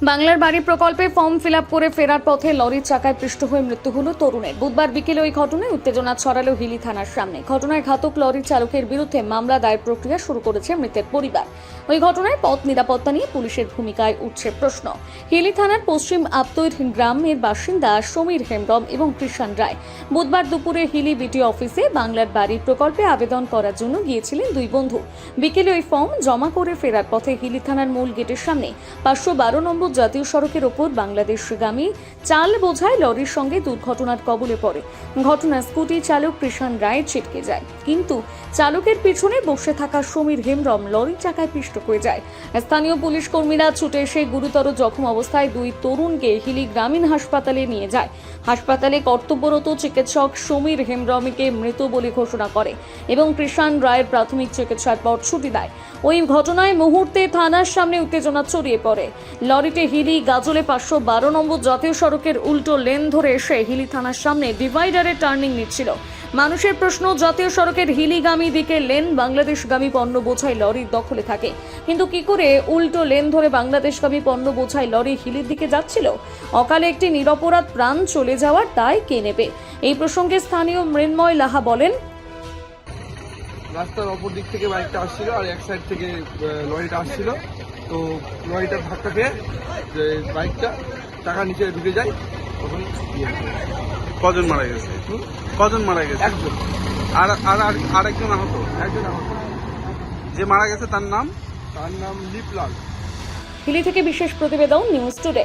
বাংলার বাড়ি প্রকল্পে ফর্ম ফিল আপ করে ফেরার পথে লরির চাকায় পৃষ্ঠ হয়ে মৃত্যু হলো তরুণের। বুধবার বিকেলে ওই ঘটনায় উত্তেজনা ছড়ালো হিলি থানার সামনে। ঘটনায় ঘাতক লরির চালকের বিরুদ্ধে মামলা দায়ের প্রক্রিয়া শুরু করেছে মৃতের পরিবার। ওই ঘটনায় পথ নিরাপত্তা নিয়ে পুলিশের ভূমিকায় উঠছে প্রশ্ন। হিলি থানার পশ্চিম আপতৈর গ্রামের বাসিন্দা সমীর হেমব্রম এবং কৃষাণ রায় বুধবার দুপুরে হিলি বিডিও অফিসে বাংলার বাড়ি প্রকল্পে আবেদন করার জন্য গিয়েছিলেন দুই বন্ধু। বিকেলে ওই ফর্ম জমা করে ফেরার পথে হিলি থানার মূল গেটের সামনে 512 নম্বর জাতীয় সড়কের ওপর বাংলাদেশগামী চাল বোঝাই লরির সঙ্গে দুর্ঘটনার কবলে পড়ে। ঘটনায় স্কুটি চালক কৃষাণ রায় ছিটকে যায়, কিন্তু চালকের পিছনে বসে থাকা সমীর হেমব্রম লরির চাকায় পিষ্ট হয়ে যায়। স্থানীয় পুলিশ কর্মীরা ছুটে এসে গুরুতর জখম অবস্থায় দুই তরুণকে হিলি গ্রামীণ হাসপাতালে নিয়ে যায়। হাসপাতালে কর্তব্যরত চিকিৎসক সমীর হেমব্রমকে মৃত বলে ঘোষণা করে এবং কৃষাণ রায়ের প্রাথমিক চিকিৎসার পর ছুটি দেয়। ওই ঘটনায় মুহূর্তে থানার সামনে উত্তেজনা ছড়িয়ে পড়ে। লরিটি হিলি গাজলে 512 নম্বর জাতীয় সড়কের উল্টো লেন ধরে এসে হিলি থানার সামনে ডিভাইডারে টার্নিং নিচ্ছিল। মানুষের প্রশ্ন, জাতীয় সড়কের হিলিগামী দিকে লেন বাংলাদেশগামী পণ্য বোঝাই লরির দখলে থাকে, কিন্তু কি করে উল্টো লেন ধরে বাংলাদেশগামী পণ্য বোঝাই লরি হিলির দিকে যাচ্ছিল? অকালে একটি নিরপরাধ প্রাণ চলে যাওয়ার দায় কে নেবে? এই প্রসঙ্গে স্থানীয় মৃন্ময় লাহা বলেন, রাস্তার অপর দিক থেকে বাইকটা আসছিল আর এক সাইড থেকে লরিটা আসছিল। তো লরিটার ধাক্কা খেয়ে বাইকটা টাকা নিচে ঢুকে যায়। তখন কজন মারা গেছে? কজন মারা গেছে? একজন। আর একজন আহত? একজন আহত। যে মারা গেছে তার নাম? তার নাম লিপলাল। হিলি থেকে বিশেষ প্রতিবেদন, নিউজ টুডে।